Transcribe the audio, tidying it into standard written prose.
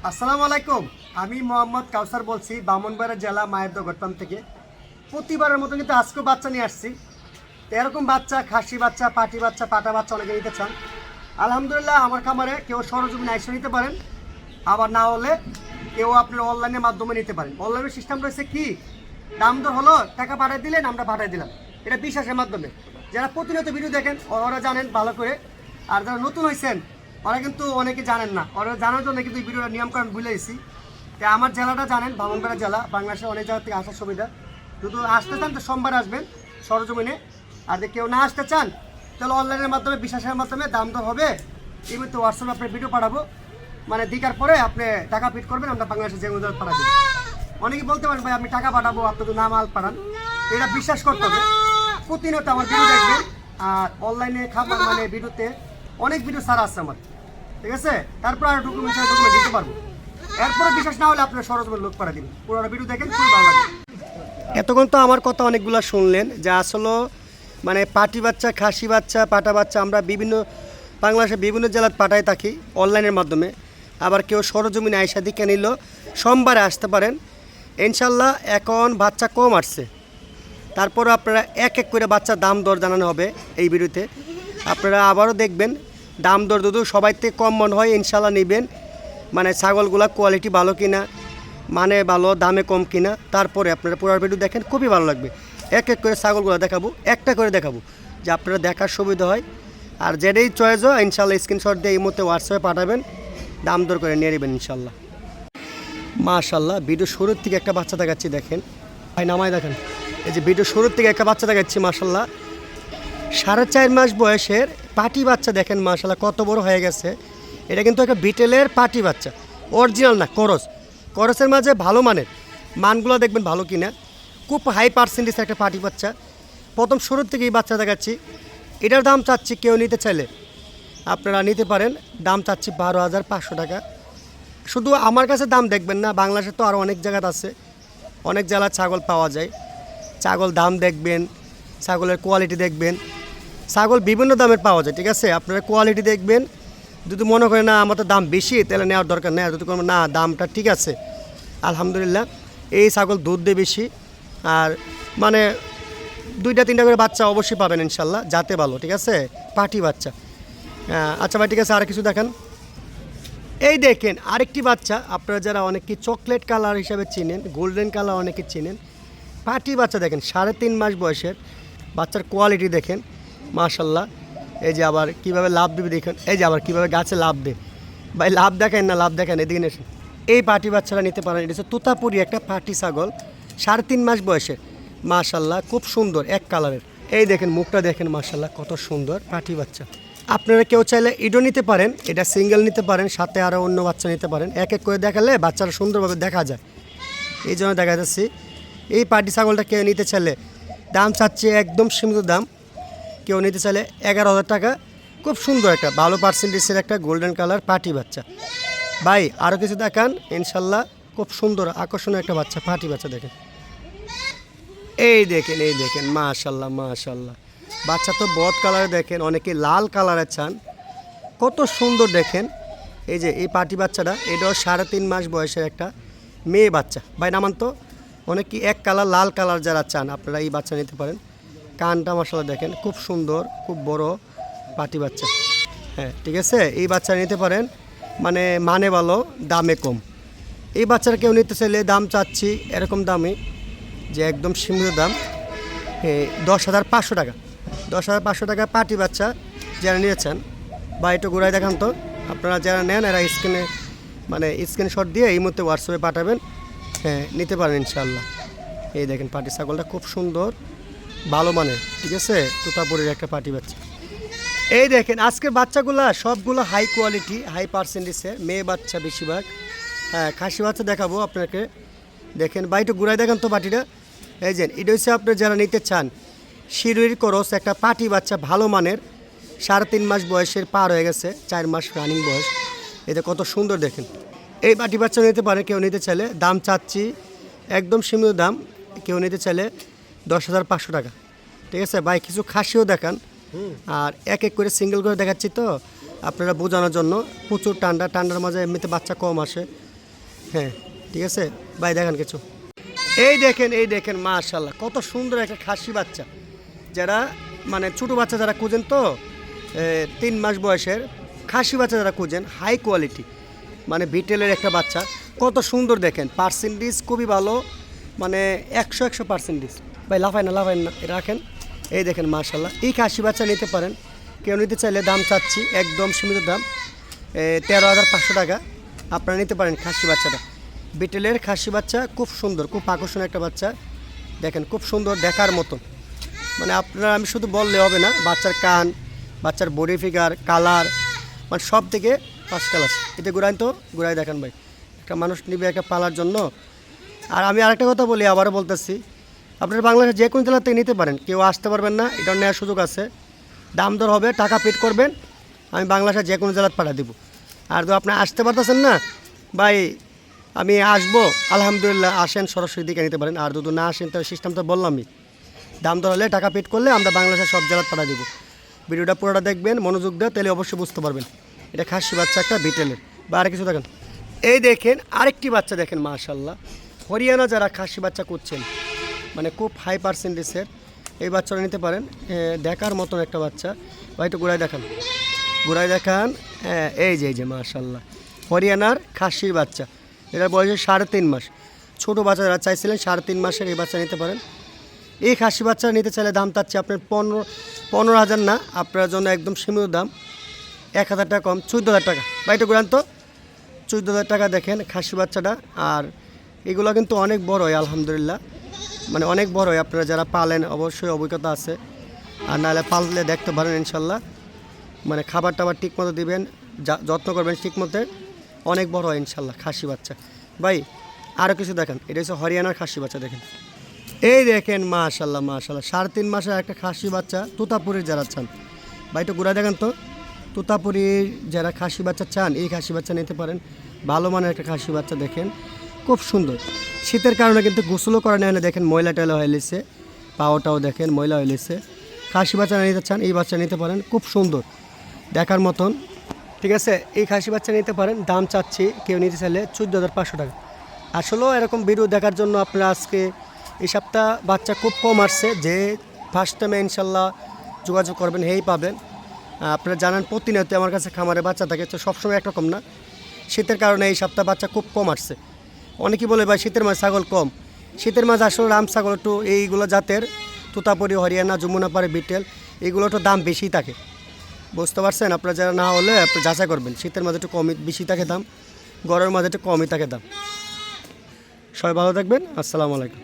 আসসালামু আলাইকুম। আমি মোহাম্মদ কাউসার বলছি, ব্রাহ্মণবাড়িয়া জেলা মায়ের দোগট্টম থেকে। প্রতিবারের মতো কিন্তু আজকেও বাচ্চা নিয়ে আসছি। তো এরকম বাচ্চা, খাসি বাচ্চা, পাটি বাচ্চা, পাটা বাচ্চা অনেকে নিতে চান। আলহামদুলিল্লাহ আমার খামারে কেউ সরজমিনে এসে নিতে পারেন, আবার না হলে কেউ আপনার অনলাইনের মাধ্যমে নিতে পারেন। অনলাইনের সিস্টেম রয়েছে কি, দাম দর হলো, টাকা পাঠিয়ে দিলেন, আমরা পাঠিয়ে দিলাম। এটা বিশ্বাসের মাধ্যমে। যারা প্রতিনিয়ত ভিডিও দেখেন ওরা জানেন ভালো করে, আর যারা নতুন হয়েছেন ওরা কিন্তু অনেকে জানেন না। ওরা জানার জন্য কিন্তু ভিডিওটা নিয়মকানুন ভুলে গেছি। তো আমার জেলাটা জানেন, ব্রাহ্মণবাড়িয়া জেলা, বাংলাদেশের অনেক জায়গা থেকে আসার সুবিধা। যদি আসতে চান তো সোমবার আসবেন সরজমিনে, আর যদি কেউ না আসতে চান তাহলে অনলাইনের মাধ্যমে, বিশ্বাসের মাধ্যমে দাম দর হবে। এই মধ্যে হোয়াটসঅ্যাপে আপনার ভিডিও পাঠাবো, মানে দিকার পরে আপনি টাকা পিট করবেন, আমরা বাংলাদেশের যে কোনো পাঠাবো। অনেকে বলতে পারেন ভাই আমি টাকা পাঠাবো, আপনি তো না মাল পাঠান। এটা বিশ্বাস করতে হবে। প্রতিনিয়ত আমার ভিডিও দেখবেন, আর অনলাইনে খাবার মানে ভিডিওতে অনেক ভিডিও সারা আছে আমার, ঠিক আছে। তারপর আর ডকুমেন্ট দিতে পারবো। এরপরে বিশ্বাস না হলে আপনার সরজমের লোক পাঠা দিবেন। পুরো ভিডিও দেখেন, খুবই ভালো লাগে। এতক্ষণ তো আমার কথা অনেকগুলো শুনলেন, যা আসলে মানে পাটি বাচ্চা, খাসি বাচ্চা, পাটা বাচ্চা আমরা বিভিন্ন বাংলাদেশের বিভিন্ন জেলায় পাঠাই থাকি অনলাইনের মাধ্যমে। আবার কেউ সরজমিনে আয়সা দিকে নিল সোমবারে আসতে পারেন ইনশাল্লাহ। এখন বাচ্চা কম আসছে, তারপরে আপনারা এক এক করে বাচ্চার দাম দর জানানো হবে এই ভিডিওতে। আপনারা আবারও দেখবেন দাম দর যদি সবাই থেকে কম মনে হয় ইনশাল্লাহ নেবেন। মানে ছাগলগুলা কোয়ালিটি ভালো কিনা, মানে ভালো, দামে কম কিনা, তারপরে আপনারা পুরো ভিডিও দেখেন, খুবই ভালো লাগবে। এক এক করে ছাগলগুলো দেখাবো, একটা করে দেখাবো, যে আপনারা দেখার সুবিধা হয়। আর যেটাই চয়েস হয় ইনশাল্লাহ স্ক্রিনশট দিয়ে এই মুহূর্তে হোয়াটসঅ্যাপে পাঠাবেন, দাম দর করে নিয়ে নেবেন ইনশাল্লাহ। মাশাল্লাহ, ভিডিও শুরুর থেকে একটা বাচ্চা দেখাচ্ছি, দেখেন ভাই, নামায় দেখেন। এই যে ভিডিও শুরুর থেকে একটা বাচ্চা দেখাচ্ছি, মাশাল্লাহ 4.5 মাস বয়সের পাটি বাচ্চা, দেখেন মাশাল্লাহ কত বড় হয়ে গেছে। এটা কিন্তু একটা বিটেলের পাটি বাচ্চা, অরিজিনাল না, করসের মাঝে ভালো মানের, মানগুলো দেখবেন ভালো কিনা। খুব হাই পার্সেন্টেজ একটা পাটি বাচ্চা। প্রথম শুরুর থেকে এই বাচ্চা দেখাচ্ছি। এটার দাম চাচ্ছি, কেউ নিতে চাইলে আপনারা নিতে পারেন। দাম চাচ্ছি 12,500 টাকা। শুধু আমার কাছে দাম দেখবেন না, বাংলাদেশে তো আরও অনেক জায়গাতে আছে, অনেক জেলার ছাগল পাওয়া যায়। ছাগল দাম দেখবেন, ছাগলের কোয়ালিটি দেখবেন। ছাগল বিভিন্ন দামের পাওয়া যায়, ঠিক আছে। আপনারা কোয়ালিটি দেখবেন। যদি মনে করেন না আমার তো দাম বেশি, তাহলে নেওয়ার দরকার নেই। যদি কোনো না দামটা ঠিক আছে, আলহামদুলিল্লাহ। এই ছাগল দুধ দেয় বেশি, আর মানে 2-3টা করে বাচ্চা অবশ্যই পাবেন ইনশাল্লাহ, যাতে ভালো, ঠিক আছে, পাটি বাচ্চা। আচ্ছা ভাই, ঠিক আছে, আর কিছু দেখান। এই দেখেন আরেকটি বাচ্চা, আপনারা যারা অনেকে চকলেট কালার হিসাবে চিনেন, গোল্ডেন কালার অনেকে চিনেন, পাটি বাচ্চা দেখেন 3.5 মাস বয়সের বাচ্চার কোয়ালিটি দেখেন মাশাল্লাহ। এই যে আবার কীভাবে লাভ দেবে দেখেন, এই যে আবার কীভাবে গাছে লাভ দেয়। ভাই লাভ দেখেন না, লাভ দেখেন, এদিকে এসে এই পাটি বাচ্চারা নিতে পারেন। এটা হচ্ছে তোতাপুরি একটা পাটি ছাগল, 3.5 মাস বয়সের, মাশাল্লাহ খুব সুন্দর এক কালারের। এই দেখেন মুখটা দেখেন মাশাল্লাহ কত সুন্দর পাটি বাচ্চা। আপনারা কেউ চাইলে ইডো নিতে পারেন, এটা সিঙ্গেল নিতে পারেন, সাথে আরও অন্য বাচ্চা নিতে পারেন। এক এক করে দেখালে বাচ্চারা সুন্দরভাবে দেখা যায়, এই জন্য দেখা যাচ্ছে। এই পাটি ছাগলটা কেউ নিতে চাইলে দাম চাচ্ছে একদম সীমিত দাম। কেউ নিতে চাইলে 11,000 টাকা। খুব সুন্দর একটা ভালো পার্সেন্টেজের একটা গোল্ডেন কালার পাটি বাচ্চা। ভাই আরও কিছু দেখান ইনশাল্লাহ। খুব সুন্দর আকর্ষণীয় একটা বাচ্চা, পাটি বাচ্চা দেখেন। এই দেখেন, এই দেখেন মাশাল্লাহ মাশাল্লাহ, বাচ্চা তো বদ কালারে দেখেন, অনেকে লাল কালারে চান, কত সুন্দর দেখেন। এই যে এই পাটি বাচ্চাটা, এটাও 3.5 মাস বয়সের একটা মেয়ে বাচ্চা। ভাই নামান তো, অনেকে এক কালার লাল কালার যারা চান আপনারা এই বাচ্চা নিতে পারেন। কানটা মাশাল্লাহ দেখেন, খুব সুন্দর, খুব বড় পাটি বাচ্চা। হ্যাঁ ঠিক আছে, এই বাচ্চা নিতে পারেন, মানে ভালো, দামে কম। এই বাচ্চাটা কেউ নিতে চাইলে দাম চাচ্ছি এরকম দামে, যে একদম সীমিত দাম, 10,500 টাকা। 10,500 টাকা পাটি বাচ্চা যারা নিয়েছেন। বা একটু ঘুরাই দেখান তো, আপনারা যারা নেন এরা স্ক্রিনশট দিয়ে এই মুহূর্তে হোয়াটসঅ্যাপে পাঠাবেন। হ্যাঁ নিতে পারেন ইনশাল্লাহ। এই দেখেন পাটি ছাগলটা খুব সুন্দর, ভালো মানের, ঠিক আছে, তোতাপুরির একটা পাটি বাচ্চা। এই দেখেন আজকের বাচ্চাগুলো সবগুলো হাই কোয়ালিটি, হাই পার্সেন্টেজের মেয়ে বাচ্চা বেশিরভাগ। হ্যাঁ খাসি বাচ্চা দেখাবো আপনাকে, দেখেন বা একটু ঘুরাই দেখান তো পাটিটা। এই যে এটা হচ্ছে আপনার যারা নিতে চান শিরুইর করস একটা পাটি বাচ্চা, ভালো মানের, 3.5 মাস বয়সের, পার হয়ে গেছে 4 মাস রানিং বয়স। এটা কত সুন্দর দেখেন। এই পাটি বাচ্চা নিতে পারে কেউ নিতে চাইলে। দাম চাচ্ছি একদম সীমিত দাম, কেউ নিতে চাইলে 10,500 টাকা, ঠিক আছে। ভাই কিছু খাসিও দেখান, আর এক এক করে সিঙ্গেল করে দেখাচ্ছি তো আপনারা বোঝানোর জন্য। প্রচুর ঠান্ডার মাঝে এমনিতে বাচ্চা কম আসে, হ্যাঁ ঠিক আছে ভাই, দেখেন কিছু। এই দেখেন মাশাআল্লাহ, কত সুন্দর একটা খাসি বাচ্চা। যারা মানে ছোটো বাচ্চা যারা খুঁজেন তো 3 মাস বয়সের খাসি বাচ্চা যারা খুঁজেন, হাই কোয়ালিটি মানে বিটেলের একটা বাচ্চা, কত সুন্দর দেখেন, পার্সেন্টেজ খুবই ভালো, মানে 100% ভাই। লাফায় না রাখেন। এই দেখেন মাশাআল্লাহ, এই খাসি বাচ্চা নিতে পারেন। কেউ নিতে চাইলে দাম চাচ্ছি একদম সীমিত দাম 13,500 টাকা। আপনারা নিতে পারেন খাসি বাচ্চাটা। বিটেলের খাসি বাচ্চা খুব সুন্দর, খুব আকর্ষণীয় একটা বাচ্চা। দেখেন খুব সুন্দর দেখার মতন, মানে আপনারা আমি শুধু বললে হবে না, বাচ্চার কান, বাচ্চার বডি ফিগার, কালার, মানে সব থেকে ফার্স্ট ক্লাস। এটা ঘুরাই দেখেন ভাই, একটা মানুষ নিবে একটা পালার জন্য। আর আমি আরেকটা কথা বলি, আবারও বলতেছি, আপনারা বাংলাদেশের যে কোনো জেলা থেকে নিতে পারেন, কেউ আসতে পারবেন না, এটা নেওয়ার সুযোগ আছে। দাম দর হবে, টাকা পেড করবেন, আমি বাংলাদেশের যে কোনো জেলাতে পাঠিয়ে দেবো। আর তো আপনি আসতে পারতেছেন না ভাই, আমি আসবো, আলহামদুলিল্লাহ আসেন, সরাসরি দিকে নিতে পারেন। আর যদি না আসেন তাহলে সিস্টেম তো বললামই, দাম দর হলে টাকা পেড করলে আমরা বাংলাদেশের সব জেলাতে পাঠিয়ে দেবো। ভিডিওটা পুরোটা দেখবেন মনোযোগ দিয়ে, তাহলে অবশ্যই বুঝতে পারবেন এটা খাসি বাচ্চা একটা বিটেলের। বা আর কিছু দেখেন, এই দেখেন আরেকটি বাচ্চা দেখেন মাশাআল্লাহ, হরিয়ানা যারা খাসি বাচ্চা করছেন, মানে খুব হাই পার্সেন্টেজের এই বাচ্চাটা নিতে পারেন। দেখার মতন একটা বাচ্চা ভাই, একটু ঘুরাই দেখান। এই যে মাশাআল্লাহ, হরিয়ানার খাসির বাচ্চা, এটার বয়স 3.5 মাস। ছোটো বাচ্চা যারা চাইছিলেন 3.5 মাসের এই বাচ্চা নিতে পারেন। এই খাসি বাচ্চা নিতে চাইলে দাম চাচ্ছি আপনার 15,000 না, আপনার জন্য একদম সীমিত দাম 1,000 টাকা কম, 14,000 টাকা। ভাই একটু ঘুরান তো, 14,000 টাকা দেখেন খাসি বাচ্চাটা। আর এগুলো কিন্তু অনেক বড় হয় আলহামদুলিল্লাহ, মানে অনেক বড় হয়। আপনারা যারা পালেন অবশ্যই অভিজ্ঞতা আছে, আর নাহলে পাললে দেখতে পারেন ইনশাল্লাহ। মানে খাবার টাবার ঠিক মতো দেবেন, যত্ন করবেন ঠিক মতো, অনেক বড় হয় ইনশাল্লাহ খাসি বাচ্চা। ভাই আরও কিছু দেখেন, এটা হচ্ছে হরিয়ানার খাসি বাচ্চা। দেখেন এই দেখেন মাশাআল্লাহ 3.5 মাসের একটা খাসি বাচ্চা, তোতাপুরির যারা চান, ভাই একটু ঘুরে দেখেন তো, তোতাপুরির যারা খাসি বাচ্চা চান এই খাসি বাচ্চা নিতে পারেন। ভালো মানের একটা খাসি বাচ্চা দেখেন, খুব সুন্দর। শীতের কারণে কিন্তু গোসলও করা নেই, দেখেন ময়লা টয়লা হয়ে গেছে, পাওয়াটাও দেখেন ময়লা হয়ে গেছে। খাসি বাচ্চা নিতে চান এই বাচ্চা নিতে পারেন, খুব সুন্দর দেখার মতন। ঠিক আছে, এই খাসি বাচ্চা নিতে পারেন। দাম চাচ্ছি কেউ নিতে চাইলে 14,500 টাকা। আসলেও এরকম ভিডিও দেখার জন্য আপনারা আজকে এই সপ্তাহ বাচ্চা খুব কম আসছে, যে ফার্স্ট টাইমে ইনশাল্লাহ যোগাযোগ করবেন হেই পাবেন। আপনারা জানান প্রতিনিয়ত আমার কাছে খামারে বাচ্চা থাকে, তো সবসময় একরকম না, শীতের কারণে এই সপ্তাহ বাচ্চা খুব কম আসছে। অনেকেই বলে ভাই শীতের মাঝে ছাগল কম, শীতের মাঝে আসলে রাম ছাগল একটু এইগুলো জাতের তোতাপুরি, হরিয়ানা, যমুনাপাড়ি, বিটেল, এগুলো একটু দাম বেশি থাকে, বুঝতে পারছেন? আপনারা যারা না হলে আপনি যাচাই করবেন, শীতের মাঝে একটু কমই বেশি থাকে দাম, গরমের মাঝে একটু কমই থাকে দাম। সবাই ভালো থাকবেন, আসসালামু আলাইকুম।